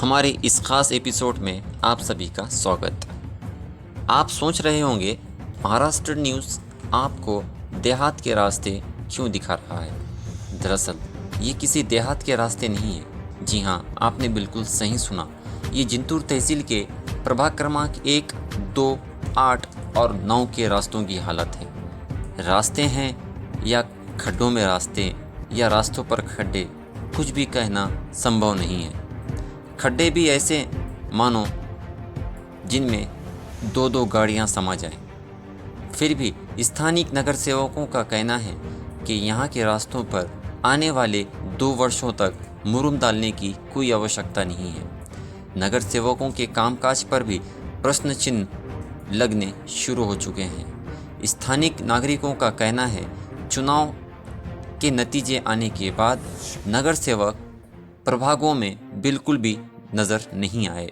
हमारे इस खास एपिसोड में आप सभी का स्वागत। आप सोच रहे होंगे महाराष्ट्र न्यूज़ आपको देहात के रास्ते क्यों दिखा रहा है। दरअसल ये किसी देहात के रास्ते नहीं है। जी हाँ, आपने बिल्कुल सही सुना। ये जिंतूर तहसील के प्रभाग क्रमांक 1, 2, 8 और 9 के रास्तों की हालत है। रास्ते हैं या खड्डों में रास्ते या रास्तों पर खड्डे, कुछ भी कहना संभव नहीं है। खड्डे भी ऐसे मानो जिनमें 2-2 गाड़ियां समा जाएं। फिर भी स्थानीय नगर सेवकों का कहना है कि यहाँ के रास्तों पर आने वाले 2 वर्षों तक मुरुम डालने की कोई आवश्यकता नहीं है। नगर सेवकों के कामकाज पर भी प्रश्न चिन्ह लगने शुरू हो चुके हैं। स्थानीय नागरिकों का कहना है चुनाव के नतीजे आने के बाद नगर सेवक प्रभागों में बिल्कुल भी नज़र नहीं आए।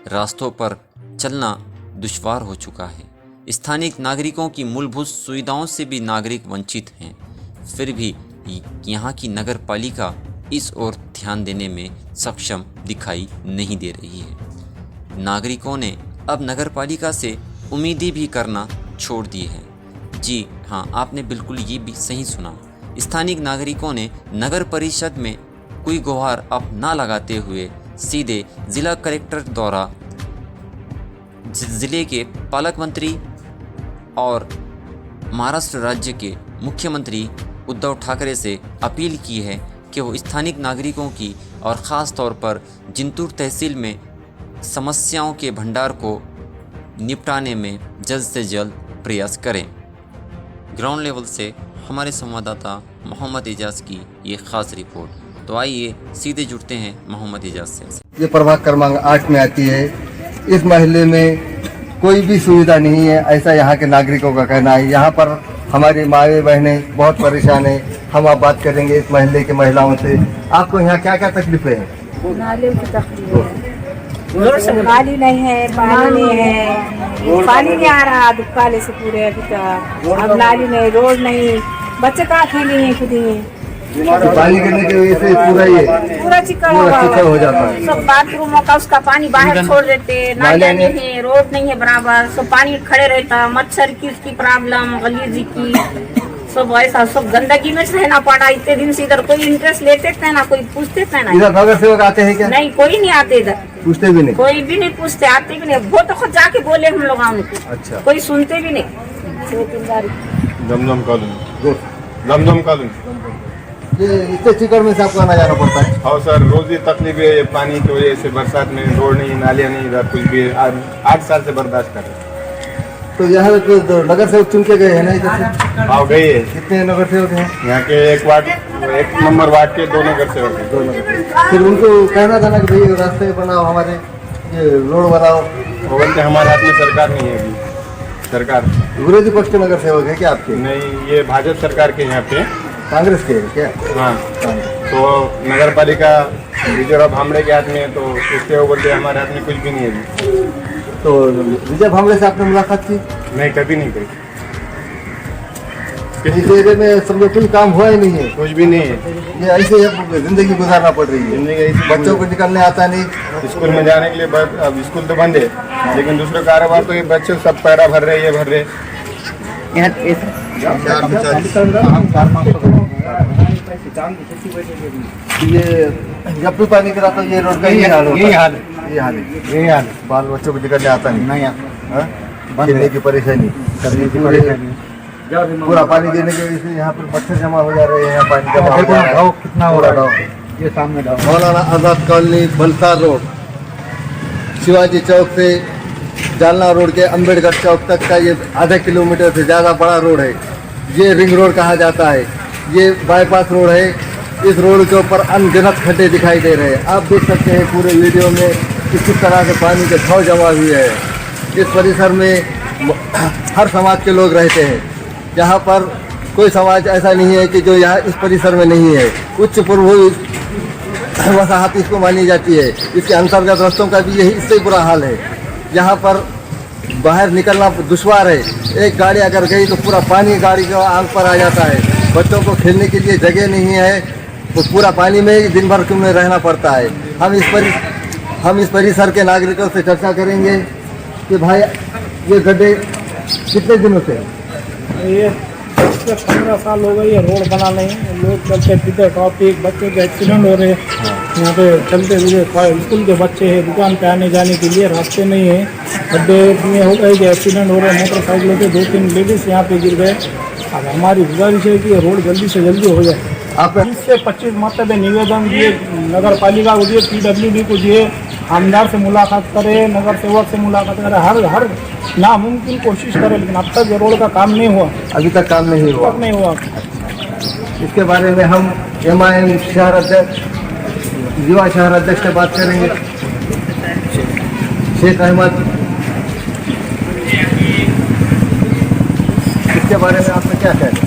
रास्तों पर चलना दुश्वार हो चुका है। स्थानीय नागरिकों की मूलभूत सुविधाओं से भी नागरिक वंचित हैं। फिर भी यहाँ की नगर पालिका इस ओर ध्यान देने में सक्षम दिखाई नहीं दे रही है। नागरिकों ने अब नगर पालिका से उम्मीदें भी करना छोड़ दी है। जी हाँ, आपने बिल्कुल ये भी सही सुना। स्थानीय नागरिकों ने नगर परिषद में कोई गुहार अब ना लगाते हुए सीधे जिला कलेक्टर द्वारा जिले के पालक मंत्री और महाराष्ट्र राज्य के मुख्यमंत्री उद्धव ठाकरे से अपील की है कि वो स्थानीय नागरिकों की और ख़ास तौर पर जिंतूर तहसील में समस्याओं के भंडार को निपटाने में जल्द से जल्द प्रयास करें। ग्राउंड लेवल से हमारे संवाददाता मोहम्मद एजाज की ये खास रिपोर्ट। तो आइए सीधे जुड़ते हैं मोहम्मद एजाज से। ये प्रभाग क्रमांक 8 में आती है। इस महल्ले में कोई भी सुविधा नहीं है, ऐसा यहाँ के नागरिकों का कहना है। यहाँ पर हमारी माएँ बहनें बहुत परेशान हैं। हम आप बात करेंगे इस महल्ले के महिलाओं से। आपको यहाँ क्या क्या तकलीफें हैं? नाले की तकलीफ है, रोड से नाली नहीं है, पानी नहीं है, पानी नहीं आ रहा दुकाले से पूरे अभी तक। अब नाली नहीं, रोड नहीं, बच्चे कहाँ खेलेंगे कूदेंगे। तो पानी गिरने की वजह से पूरा चिकन हो जाता है। सब बाथरूमों का उसका पानी बाहर छोड़ देते, नालियाँ नहीं है, रोड नहीं है बराबर, सब पानी खड़े रहता, मच्छर की उसकी प्रॉब्लम, गलीजी की, सब ऐसा सब गंदगी में रहना पड़ा। इतने दिन से इधर कोई इंटरेस्ट लेते थे ना, कोई पूछते थे ना। इधर नगर सेवक आते हैं क्या? नहीं, कोई नहीं आते इधर, पूछते भी नहीं, कोई भी नहीं पूछते, आते भी नहीं। वो तो खुद जाके बोले हम लोग उनको। अच्छा, कोई सुनते भी नहीं। दमदम कॉलोनी ये इतने चिकन में से आपको आना जाना पड़ता है? हाँ सर, रोज ही तकलीफ है। ये पानी की वजह से बरसात में रोड नहीं, नालियाँ नहीं, इधर कुछ भी 8 साल से बर्दाश्त कर रहे। तो यहाँ तो नगर सेवक चुन के गए हैं ना इधर से? हाँ गए है। कितने नगर सेवक हैं यहाँ के? एक नंबर वार्ड के 2 नगर सेवक हैं। 2 नगर। फिर उनको कहना था ना कि भाई रास्ते बनाओ, हमारे ये रोड बनाओ। वो बोलते हमारे हाथ में सरकार नहीं है अभी। सरकार विरोधी पक्ष के नगर सेवक है क्या आपके? नहीं, ये भाजपा सरकार के यहाँ पे, कांग्रेस के क्या? हाँ। तो नगर पालिका विजय भामड़े के हाथ में है, तो इसके वो बोलते हमारे हाथ में कुछ भी नहीं है अभी। तो विजय भामड़े से आपने मुलाकात की? नहीं, कभी नहीं करी। इस एरिया में समझो कोई काम हुआ ही नहीं है, कुछ भी नहीं है। ये ऐसे ही जिंदगी गुजारना पड़ रही है। जिंदगी ऐसी, बच्चों को निकलने आता नहीं, स्कूल में जाने के लिए अब स्कूल तो बंद है, लेकिन दूसरे कारोबार तो ये बच्चे सब पैरा भर रहे, ये भर रहे। ये जब भी पानी गिरा तो ये रोड का यही हाल है। बाल बच्चों को निकलने आता नहीं आता, खेलने की परेशानी, पूरा पानी गिरने की वजह से यहाँ पर मच्छर जमा हो जा रहे हैं। यहाँ पानी जमा हो जा रहा है। कितना हो रहा है ये सामने मौलाना आजाद कॉलोनी, बलसार रोड, शिवाजी चौक से जालना रोड के अम्बेडकर चौक तक का ये आधा किलोमीटर से ज़्यादा बड़ा रोड है। ये रिंग रोड कहा जाता है। ये बाईपास रोड है। इस रोड के ऊपर अनगिनत खड्डे दिखाई दे रहे हैं। आप देख सकते हैं पूरे वीडियो में कि किस तरह से पानी के छाव जमा हुए हैं। इस परिसर में हर समाज के लोग रहते हैं। यहाँ पर कोई समाज ऐसा नहीं है कि जो यहाँ इस परिसर में नहीं है। उच्च पूर्व वसाहत इसको मानी जाती है। इसके अंतर्गत रास्तों का भी यही इससे बुरा हाल है। यहाँ पर बाहर निकलना दुश्वार है। एक गाड़ी अगर गई तो पूरा पानी गाड़ी के आंख पर आ जाता है। बच्चों को खेलने के लिए जगह नहीं है, तो पूरा पानी में दिन भर में रहना पड़ता है। हम इस पर हम इस परिसर के नागरिकों से चर्चा करेंगे कि भाई ये गड्ढे कितने दिनों से ये 15 साल हो गए ये रोड बना नहीं, लोग चलते फिरते ट्रैफिक, बच्चों के एक्सीडेंट हो रहे हैं यहाँ पे चलते हुए, स्कूल के बच्चे हैं, दुकान पे आने जाने के लिए रास्ते नहीं है, गड्ढे इतने हो गए कि एक्सीडेंट हो रहे हैं, मोटरसाइकिलों के 2-3 लेडीज यहाँ पे गिर गए। अब हमारी गुजारिश है कि ये रोड जल्दी से जल्दी हो जाए। आप 20 से 25 मरतबे निवेदन दिए, नगर पालिका को दिए, PWD को दिए, आमदार से मुलाकात करे, नगर सेवक से मुलाकात करे, हर नामुमकिन कोशिश करे, लेकिन अब तक ये रोड का काम नहीं हुआ, अभी तक काम नहीं हुआ। तक नहीं हुआ। इसके बारे में हम MIM शहर अध्यक्ष, युवा शहर अध्यक्ष से बात करेंगे, शेख अहमद। इसके बारे में आपने क्या कहना?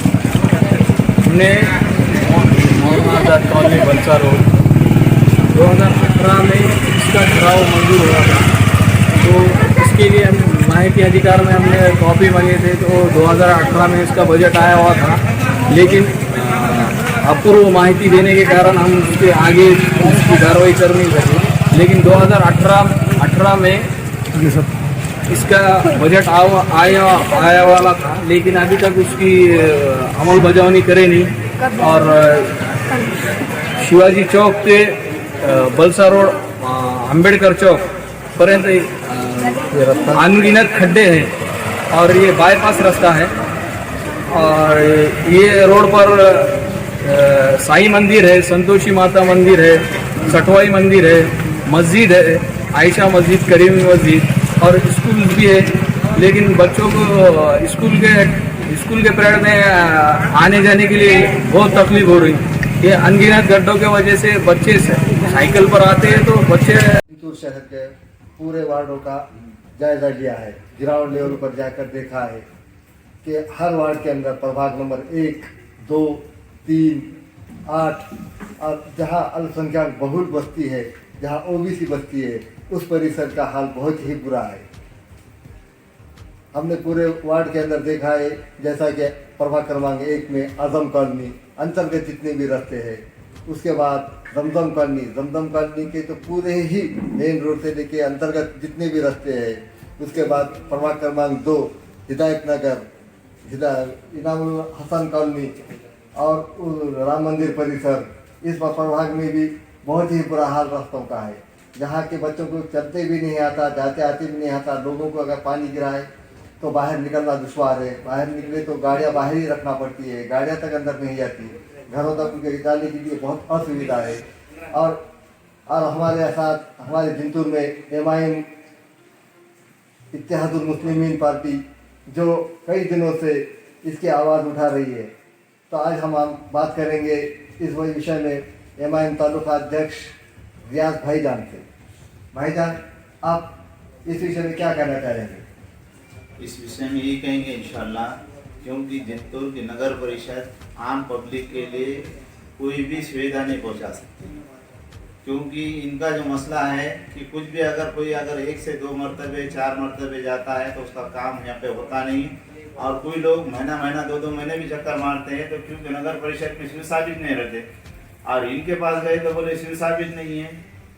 हमने मौलाना आज़ाद कॉलोनी बलसा रोड 2018 में इसका ठहराव मंजूर हुआ था, तो इसके लिए हम माहिती अधिकार में हमने कॉपी मांगे थे, तो 2018 में इसका बजट आया हुआ था, लेकिन अपूर्व माहिती देने के कारण हम उसके आगे उसकी कार्रवाई कर नहीं सके। लेकिन 2018 में इसका बजट आया वाला था, लेकिन अभी तक उसकी अमल बजावनी करे नहीं, और शिवाजी चौक से बलसा रोड अंबेडकर चौक पर्यंत अनगिनत खड्डे हैं और ये बाईपास रास्ता है। और ये रोड पर साईं मंदिर है, संतोषी माता मंदिर है, सटवाई मंदिर है, मस्जिद है, आयशा मस्जिद, करीमी मस्जिद और स्कूल भी है। लेकिन बच्चों को स्कूल के पीरियड में आने जाने के लिए बहुत तकलीफ हो रही। ये अनगिनत गड्ढों के वजह से बच्चे साइकिल पर आते हैं, तो बच्चे जिंतूर शहर के पूरे वार्डों का जायजा लिया है, ग्राउंड लेवल पर जाकर देखा है कि हर वार्ड के अंदर प्रभाग नंबर 1, 2, 3, 8 और जहाँ अल्पसंख्यक बहुल बस्ती है, जहाँ OBC बस्ती है, उस परिसर का हाल बहुत ही बुरा है। हमने पूरे वार्ड के अंदर देखा है, जैसा कि प्रभाग क्रमांक 1 में आजम कॉलोनी अंतर्गत जितने भी रास्ते हैं, उसके बाद जमजम कॉलोनी के तो पूरे ही मेन रोड से लेके अंतर्गत जितने भी रास्ते हैं, उसके बाद प्रभाग क्रमांक 2 हिदायत नगर, इनामुल हसन कॉलोनी और राम मंदिर परिसर, इस प्रभाग में भी बहुत ही बुरा हाल रास्तों का है, जहाँ के बच्चों को चलते भी नहीं आता, जाते आते भी नहीं आता। लोगों को अगर पानी गिरा है तो बाहर निकलना दुश्वार है, बाहर निकले तो गाड़ियाँ बाहर ही रखना पड़ती है, गाड़ियाँ तक अंदर नहीं जाती, घरों तक उनके जाने के लिए बहुत असुविधा है। और हमारे साथ हमारे जिंतूर में MIM इत्तेहादुल मुस्लिमीन पार्टी जो कई दिनों से इसकी आवाज़ उठा रही है, तो आज हम बात करेंगे इस विषय में MIM तालुका अध्यक्ष रियाज भाईजान से। भाईजान, आप इस विषय में क्या कहना चाहेंगे? इस विषय में यही कहेंगे इंशाल्लाह, क्योंकि जिंतूर की नगर परिषद आम पब्लिक के लिए कोई भी सुविधा नहीं पहुंचा सकती, क्योंकि इनका जो मसला है कि कुछ भी अगर 1 से 2 मरतबे 4 मरतबे जाता है तो उसका काम यहाँ पे होता नहीं। और कोई लोग महीना 2 महीने भी चक्कर मारते हैं, तो क्योंकि नगर परिषद में सिविल साबित नहीं रहते, और इनके पास गए तो बोले सिविल साबित नहीं है।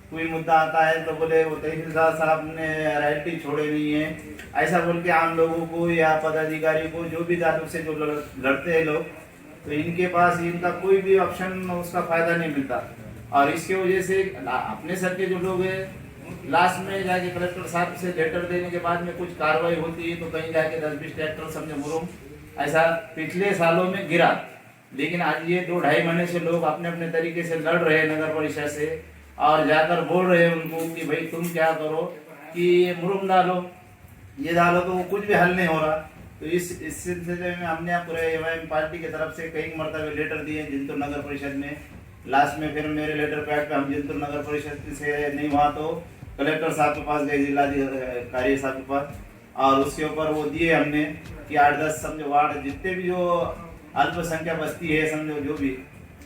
कोई मुद्दा आता है तो बोले वो तहसीलदार साहब ने रॉयल्टी छोड़े नहीं है, ऐसा बोल के आम लोगों को या पदाधिकारी को, जो भी ताल्लुक से जो लड़ते हैं लोग, तो इनके पास इनका कोई भी ऑप्शन, उसका फायदा नहीं मिलता। और इसके वजह से अपने सर के जो लोग हैं, लास्ट में जाके कलेक्टर साहब से लेटर देने के बाद में कुछ कार्रवाई होती है, तो कहीं जाके 10-20 ट्रैक्टर समझे मुरुम ऐसा पिछले सालों में गिरा। लेकिन आज ये 2-2.5 महीने से लोग अपने अपने तरीके से लड़ रहे हैं नगर परिषद से, और जाकर बोल रहे हैं उनको कि भाई तुम क्या करो कि ये मुरुम डालो, ये डालो, तो वो कुछ भी हल नहीं हो रहा। तो इस सिलसिले में हमने पूरे MIM पार्टी की तरफ से कई मरतबे लेटर दिए जिंतूर नगर परिषद में। लास्ट में फिर मेरे लेटर पैड पे हम जिंतूर नगर परिषद से नहीं हुआ तो कलेक्टर साहब के पास गए, जिलाधिकारी साहब के पास, और उसके ऊपर वो दिए हमने कि 8-10 समझो वार्ड जितने भी जो अल्पसंख्यक बस्ती है समझो जो भी,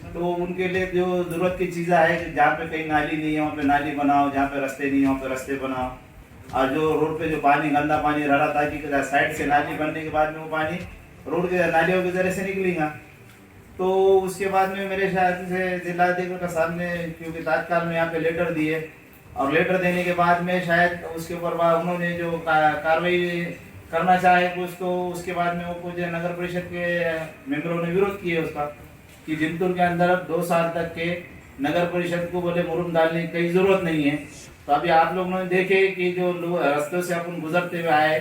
तो उनके लिए जो जरूरत की चीज़ें है कि जहाँ पे कहीं नाली नहीं है वहाँ पे नाली बनाओ, जहाँ पे रास्ते नहीं है वहाँ पे रास्ते बनाओ, और जो रोड पे जो पानी गंदा पानी रह रहा था कि साइड से नाली बनने के बाद में वो पानी रोड के नालियों के जरिए से निकलेगा। तो उसके बाद में मेरे ख्याल से जिलाधिकारी के सामने, क्योंकि तात्काल में यहाँ पे लेटर दिए और लेटर देने के बाद में शायद उसके ऊपर उन्होंने जो कार्रवाई करना चाहे कुछ, तो उसके बाद में वो कुछ नगर परिषद के मेंबरों ने विरोध किए उसका, कि जिंतूर के अंदर 2 साल तक के नगर परिषद को बोले मुरुम डालने की कोई जरूरत नहीं है। तो अभी आप लोगों ने देखे कि जो रास्तों से अपन गुजरते हुए आए,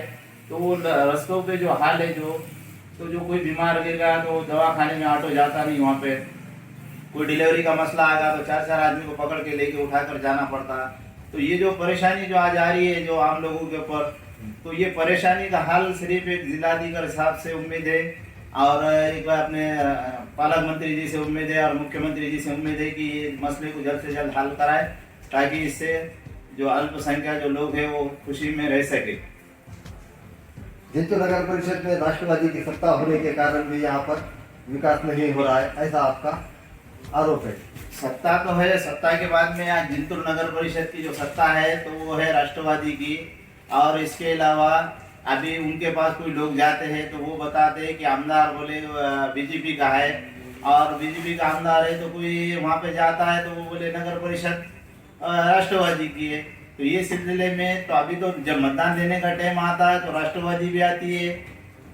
तो वो रास्तों पे जो हाल है जो कोई बीमार गिरेगा तो दवा खाने में ऑटो जाता नहीं, वहाँ पे कोई डिलीवरी का मसला आएगा तो 4-4 आदमी को पकड़ के लेके उठाकर जाना पड़ता। तो ये जो परेशानी जो आज आ रही है जो आम लोगों के ऊपर, तो ये परेशानी का हल सिर्फ एक जिलाधिकारी साहब से उम्मीद है, और एक बार अपने पालक मंत्री जी से उम्मीद है और मुख्यमंत्री जी से उम्मीद है कि ये मसले को जल्द से जल्द हल कराए, ताकि इससे जो अल्पसंख्यक जो लोग हैं वो खुशी में रह सके। जिंतूर नगर परिषद में राष्ट्रवादी की सत्ता होने के कारण भी यहाँ पर विकास नहीं हो रहा है, ऐसा आपका आरोप है। सत्ता तो है, सत्ता के बाद में आज जिंतूर नगर परिषद की जो सत्ता है तो वो है राष्ट्रवादी की, और इसके अलावा अभी उनके पास कोई लोग जाते हैं तो वो बताते हैं कि आमदार बोले बीजेपी का है, और बीजेपी का आमदार है तो कोई वहाँ पे जाता है तो वो बोले नगर परिषद राष्ट्रवादी की है। तो ये सिलसिले में तो अभी तो जब मतदान देने का टाइम आता है तो राष्ट्रवादी भी आती है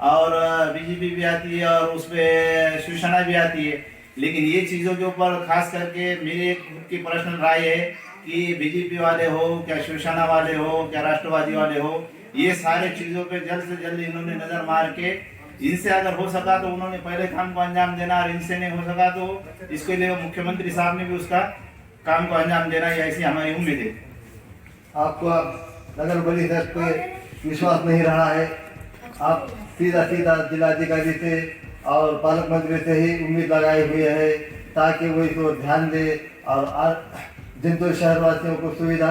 और बीजेपी भी आती है और उसमें शिवसेना भी आती है, लेकिन ये चीज़ों के ऊपर खास करके मेरी खुद की पर्सनल राय है कि बीजेपी वाले हो क्या शिवसेना वाले हो क्या राष्ट्रवादी वाले हो, ये सारे चीज़ों पे जल्द से जल्द इन्होंने नज़र मार के इनसे अगर हो सका तो उन्होंने पहले काम को अंजाम देना, और इनसे नहीं हो सका तो इसके लिए मुख्यमंत्री साहब ने भी उसका काम को अंजाम देना, ऐसी हमारी उम्मीद है। आपको अब नगर परिषद पे विश्वास नहीं रहा है, आप सीधा जिलाधिकारी से और पालक मंत्री से ही उम्मीद लगाए हुए हैं ताकि वो इसको ध्यान दे और जिंतूर शहरवासियों को सुविधा